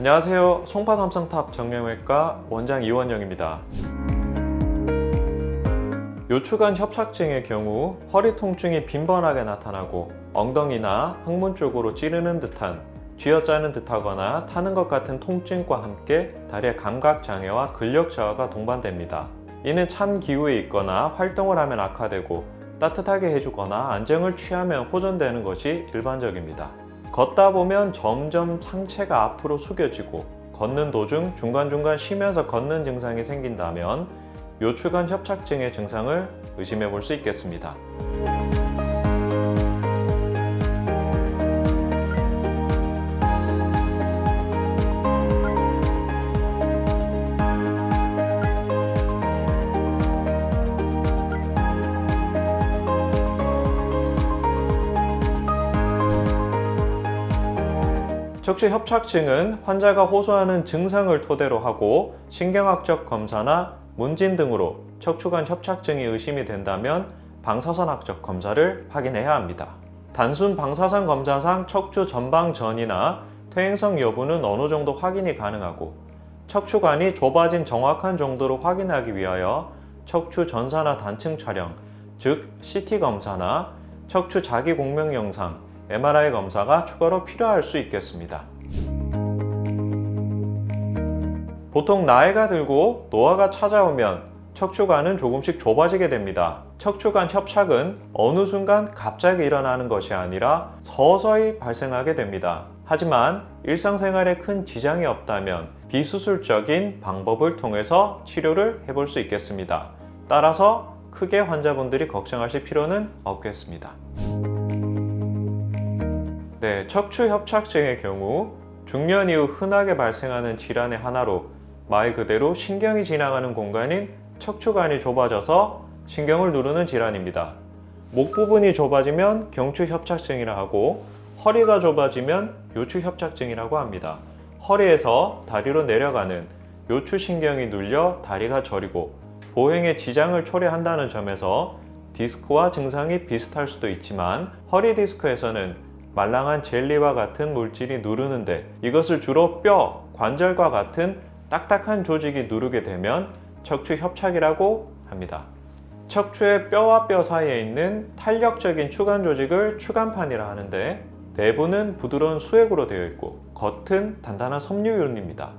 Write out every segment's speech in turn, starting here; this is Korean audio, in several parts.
안녕하세요. 송파삼성탑 정형외과 원장 이원영입니다. 요추관 협착증의 경우 허리 통증이 빈번하게 나타나고 엉덩이나 항문 쪽으로 찌르는 듯한, 쥐어짜는 듯하거나 타는 것 같은 통증과 함께 다리의 감각장애와 근력 저하가 동반됩니다. 이는 찬 기후에 있거나 활동을 하면 악화되고 따뜻하게 해주거나 안정을 취하면 호전되는 것이 일반적입니다. 걷다 보면 점점 상체가 앞으로 숙여지고 걷는 도중 중간중간 쉬면서 걷는 증상이 생긴다면 요추관 협착증의 증상을 의심해 볼 수 있겠습니다. 척추 협착증은 환자가 호소하는 증상을 토대로 하고 신경학적 검사나 문진 등으로 척추관 협착증이 의심이 된다면 방사선학적 검사를 확인해야 합니다. 단순 방사선 검사상 척추 전방전이나 퇴행성 여부는 어느 정도 확인이 가능하고 척추관이 좁아진 정확한 정도로 확인하기 위하여 척추 전사나 단층 촬영, 즉 CT 검사나 척추 자기 공명 영상, MRI 검사가 추가로 필요할 수 있겠습니다. 보통 나이가 들고 노화가 찾아오면 척추관은 조금씩 좁아지게 됩니다. 척추관 협착은 어느 순간 갑자기 일어나는 것이 아니라 서서히 발생하게 됩니다. 하지만 일상생활에 큰 지장이 없다면 비수술적인 방법을 통해서 치료를 해볼 수 있겠습니다. 따라서 크게 환자분들이 걱정하실 필요는 없겠습니다. 척추 협착증의 경우 중년 이후 흔하게 발생하는 질환의 하나로 말 그대로 신경이 지나가는 공간인 척추관이 좁아져서 신경을 누르는 질환입니다. 목 부분이 좁아지면 경추 협착증이라 하고 허리가 좁아지면 요추 협착증이라고 합니다. 허리에서 다리로 내려가는 요추 신경이 눌려 다리가 저리고 보행에 지장을 초래한다는 점에서 디스크와 증상이 비슷할 수도 있지만 허리 디스크에서는 말랑한 젤리와 같은 물질이 누르는데 이것을 주로 뼈, 관절과 같은 딱딱한 조직이 누르게 되면 척추 협착이라고 합니다. 척추의 뼈와 뼈 사이에 있는 탄력적인 추간 조직을 추간판이라 하는데 내부는 부드러운 수액으로 되어 있고 겉은 단단한 섬유윤입니다.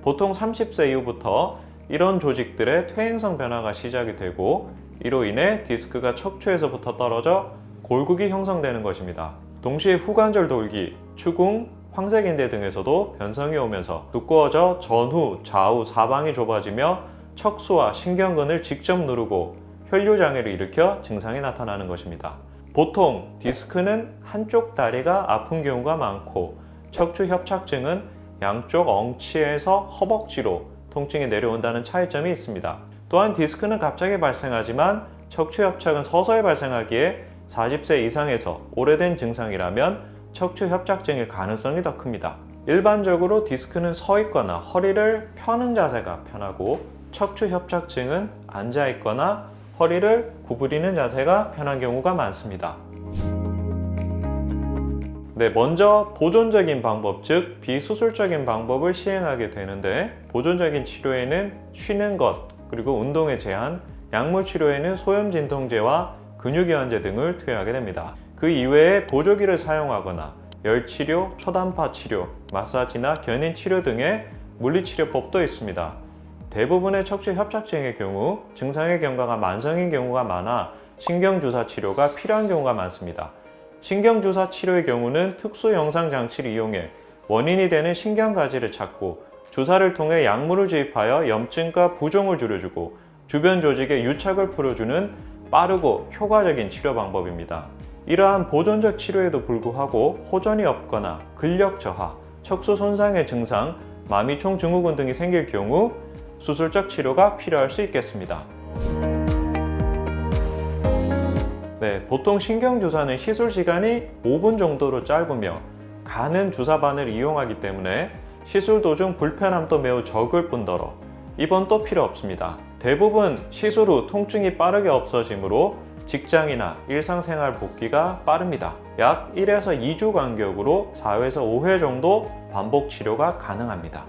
보통 30세 이후부터 이런 조직들의 퇴행성 변화가 시작이 되고 이로 인해 디스크가 척추에서부터 떨어져 골국이 형성되는 것입니다. 동시에 후관절 돌기, 추궁, 황색인대 등에서도 변성이 오면서 두꺼워져 전후, 좌우, 사방이 좁아지며 척수와 신경근을 직접 누르고 혈류장애를 일으켜 증상이 나타나는 것입니다. 보통 디스크는 한쪽 다리가 아픈 경우가 많고 척추 협착증은 양쪽 엉치에서 허벅지로 통증이 내려온다는 차이점이 있습니다. 또한 디스크는 갑자기 발생하지만 척추 협착은 서서히 발생하기에 40세 이상에서 오래된 증상이라면 척추 협착증일 가능성이 더 큽니다. 일반적으로 디스크는 서 있거나 허리를 펴는 자세가 편하고 척추 협착증은 앉아 있거나 허리를 구부리는 자세가 편한 경우가 많습니다. 먼저 보존적인 방법, 즉 비수술적인 방법을 시행하게 되는데 보존적인 치료에는 쉬는 것, 그리고 운동의 제한, 약물 치료에는 소염 진통제와 근육이완제 등을 투여하게 됩니다. 그 이외에 보조기를 사용하거나 열치료, 초단파 치료, 마사지나 견인 치료 등의 물리치료법도 있습니다. 대부분의 척추 협착증의 경우 증상의 경과가 만성인 경우가 많아 신경주사 치료가 필요한 경우가 많습니다. 신경주사 치료의 경우는 특수 영상 장치를 이용해 원인이 되는 신경가지를 찾고 주사를 통해 약물을 주입하여 염증과 부종을 줄여주고 주변 조직의 유착을 풀어주는 빠르고 효과적인 치료 방법입니다. 이러한 보존적 치료에도 불구하고 호전이 없거나 근력 저하, 척수 손상의 증상, 마미총 증후군 등이 생길 경우 수술적 치료가 필요할 수 있겠습니다. 보통 신경주사는 시술 시간이 5분 정도로 짧으며 가는 주사바늘을 이용하기 때문에 시술 도중 불편함도 매우 적을 뿐더러 입원도 필요 없습니다. 대부분 시술 후 통증이 빠르게 없어지므로 직장이나 일상생활 복귀가 빠릅니다. 약 1에서 2주 간격으로 4회에서 5회 정도 반복 치료가 가능합니다.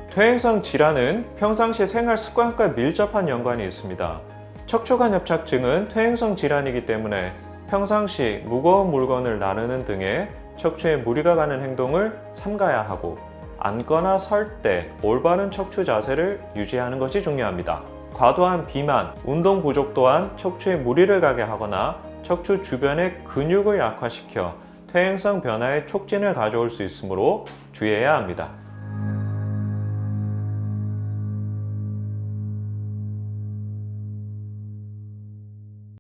퇴행성 질환은 평상시 생활 습관과 밀접한 연관이 있습니다. 척추관 협착증은 퇴행성 질환이기 때문에 평상시 무거운 물건을 나르는 등의 척추에 무리가 가는 행동을 삼가야 하고, 앉거나 설 때 올바른 척추 자세를 유지하는 것이 중요합니다. 과도한 비만, 운동 부족 또한 척추에 무리를 가게 하거나 척추 주변의 근육을 약화시켜 퇴행성 변화에 촉진을 가져올 수 있으므로 주의해야 합니다.